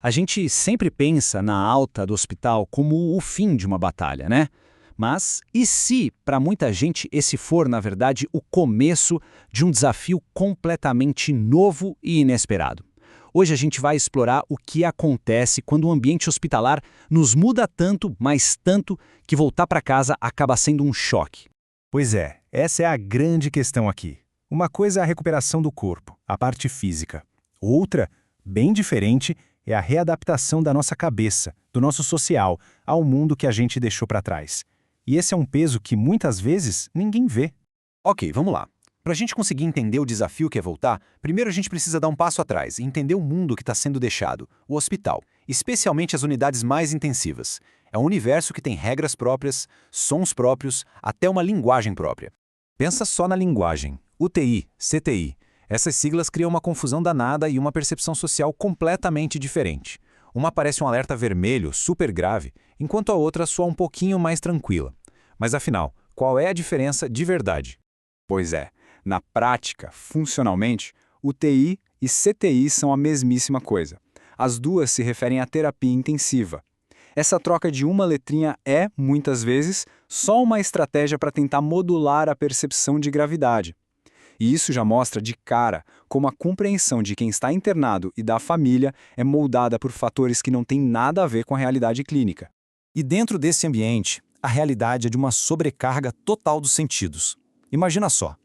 A gente sempre pensa na alta do hospital como o fim de uma batalha, né? Mas e se, para muita gente, esse for, na verdade, o começo de um desafio completamente novo e inesperado? Hoje a gente vai explorar o que acontece quando o ambiente hospitalar nos muda tanto, mas tanto, que voltar para casa acaba sendo um choque. Pois é, essa é a grande questão aqui. Uma coisa é a recuperação do corpo, a parte física. Outra, bem diferente, é a readaptação da nossa cabeça, do nosso social, ao mundo que a gente deixou para trás. E esse é um peso que muitas vezes ninguém vê. Ok, vamos lá. Para a gente conseguir entender o desafio que é voltar, primeiro a gente precisa dar um passo atrás e entender o mundo que está sendo deixado, o hospital, especialmente as unidades mais intensivas. É um universo que tem regras próprias, sons próprios, até uma linguagem própria. Pensa só na linguagem. UTI, CTI. Essas siglas criam uma confusão danada e uma percepção social completamente diferente. Uma parece um alerta vermelho, super grave, enquanto a outra soa um pouquinho mais tranquila. Mas afinal, qual é a diferença de verdade? Pois é, na prática, funcionalmente, UTI e CTI são a mesmíssima coisa. As duas se referem à terapia intensiva. Essa troca de uma letrinha é, muitas vezes, só uma estratégia para tentar modular a percepção de gravidade. E isso já mostra de cara como a compreensão de quem está internado e da família é moldada por fatores que não têm nada a ver com a realidade clínica. E dentro desse ambiente, a realidade é de uma sobrecarga total dos sentidos. Imagina só,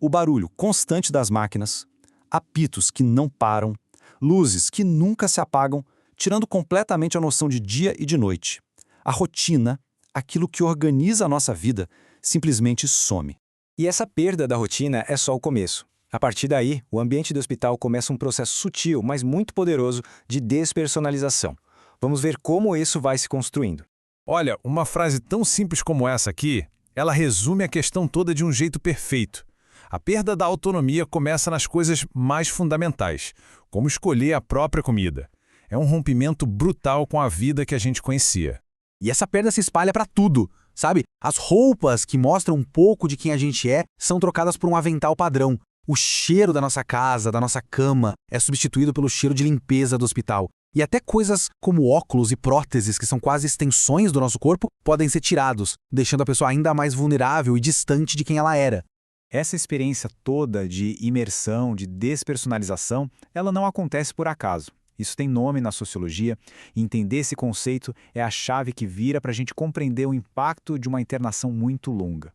o barulho constante das máquinas, apitos que não param, luzes que nunca se apagam, tirando completamente a noção de dia e de noite. A rotina, aquilo que organiza a nossa vida, simplesmente some. E essa perda da rotina é só o começo. A partir daí, o ambiente do hospital começa um processo sutil, mas muito poderoso, de despersonalização. Vamos ver como isso vai se construindo. Olha, uma frase tão simples como essa aqui, ela resume a questão toda de um jeito perfeito. A perda da autonomia começa nas coisas mais fundamentais, como escolher a própria comida. É um rompimento brutal com a vida que a gente conhecia. E essa perda se espalha para tudo, sabe? As roupas que mostram um pouco de quem a gente é são trocadas por um avental padrão. O cheiro da nossa casa, da nossa cama, é substituído pelo cheiro de limpeza do hospital. E até coisas como óculos e próteses, que são quase extensões do nosso corpo, podem ser tirados, deixando a pessoa ainda mais vulnerável e distante de quem ela era. Essa experiência toda de imersão, de despersonalização, ela não acontece por acaso. Isso tem nome na sociologia, e entender esse conceito é a chave que vira para a gente compreender o impacto de uma internação muito longa.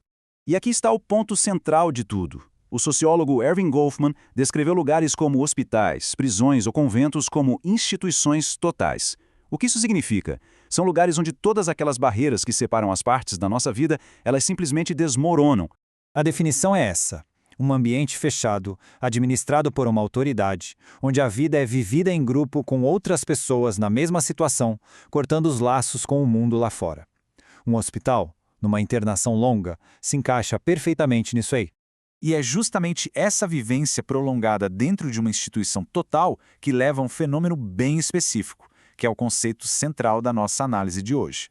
E aqui está o ponto central de tudo. O sociólogo Erving Goffman descreveu lugares como hospitais, prisões ou conventos como instituições totais. O que isso significa? São lugares onde todas aquelas barreiras que separam as partes da nossa vida, elas simplesmente desmoronam. A definição é essa. Um ambiente fechado, administrado por uma autoridade, onde a vida é vivida em grupo com outras pessoas na mesma situação, cortando os laços com o mundo lá fora. Um hospital, numa internação longa, se encaixa perfeitamente nisso aí. E é justamente essa vivência prolongada dentro de uma instituição total que leva a um fenômeno bem específico, que é o conceito central da nossa análise de hoje.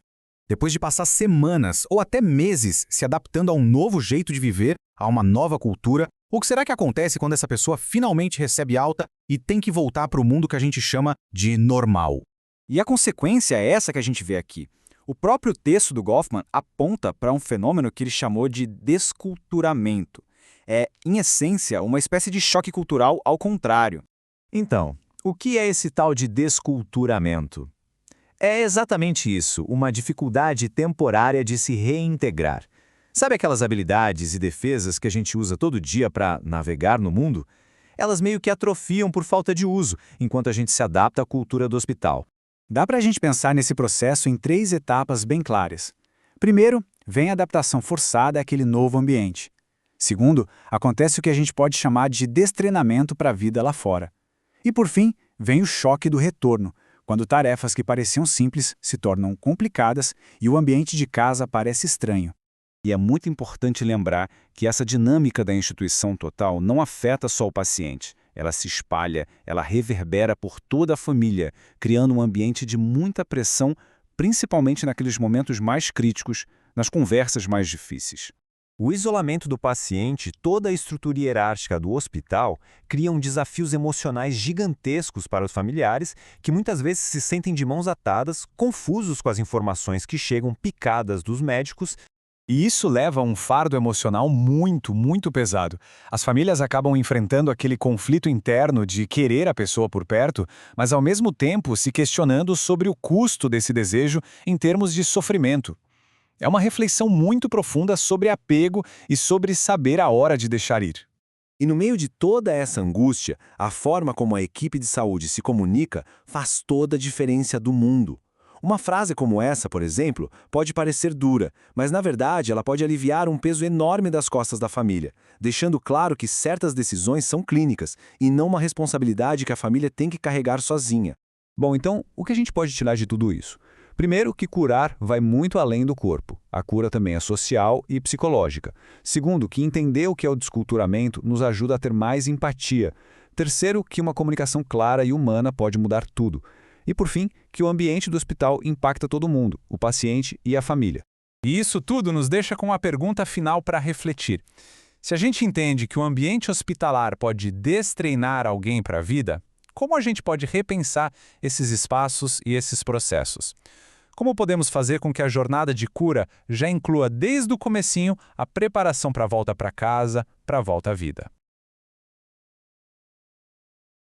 Depois de passar semanas ou até meses se adaptando a um novo jeito de viver, a uma nova cultura, o que será que acontece quando essa pessoa finalmente recebe alta e tem que voltar para o mundo que a gente chama de normal? E a consequência é essa que a gente vê aqui. O próprio texto do Goffman aponta para um fenômeno que ele chamou de desculturamento. É, em essência, uma espécie de choque cultural ao contrário. Então, o que é esse tal de desculturamento? É exatamente isso, uma dificuldade temporária de se reintegrar. Sabe aquelas habilidades e defesas que a gente usa todo dia para navegar no mundo? Elas meio que atrofiam por falta de uso, enquanto a gente se adapta à cultura do hospital. Dá para a gente pensar nesse processo em 3 etapas bem claras. Primeiro, vem a adaptação forçada àquele novo ambiente. Segundo, acontece o que a gente pode chamar de destreinamento para a vida lá fora. E por fim, vem o choque do retorno, quando tarefas que pareciam simples se tornam complicadas e o ambiente de casa parece estranho. E é muito importante lembrar que essa dinâmica da instituição total não afeta só o paciente. Ela se espalha, ela reverbera por toda a família, criando um ambiente de muita pressão, principalmente naqueles momentos mais críticos, nas conversas mais difíceis. O isolamento do paciente, toda a estrutura hierárquica do hospital, criam desafios emocionais gigantescos para os familiares que muitas vezes se sentem de mãos atadas, confusos com as informações que chegam picadas dos médicos. E isso leva a um fardo emocional muito, muito pesado. As famílias acabam enfrentando aquele conflito interno de querer a pessoa por perto, mas ao mesmo tempo se questionando sobre o custo desse desejo em termos de sofrimento. É uma reflexão muito profunda sobre apego e sobre saber a hora de deixar ir. E no meio de toda essa angústia, a forma como a equipe de saúde se comunica faz toda a diferença do mundo. Uma frase como essa, por exemplo, pode parecer dura, mas na verdade ela pode aliviar um peso enorme das costas da família, deixando claro que certas decisões são clínicas e não uma responsabilidade que a família tem que carregar sozinha. Bom, então, o que a gente pode tirar de tudo isso? Primeiro, que curar vai muito além do corpo. A cura também é social e psicológica. Segundo, que entender o que é o desculturamento nos ajuda a ter mais empatia. Terceiro, que uma comunicação clara e humana pode mudar tudo. E por fim, que o ambiente do hospital impacta todo mundo, o paciente e a família. E isso tudo nos deixa com uma pergunta final para refletir. Se a gente entende que o ambiente hospitalar pode destreinar alguém para a vida, como a gente pode repensar esses espaços e esses processos? Como podemos fazer com que a jornada de cura já inclua desde o comecinho a preparação para a volta para casa, para a volta à vida?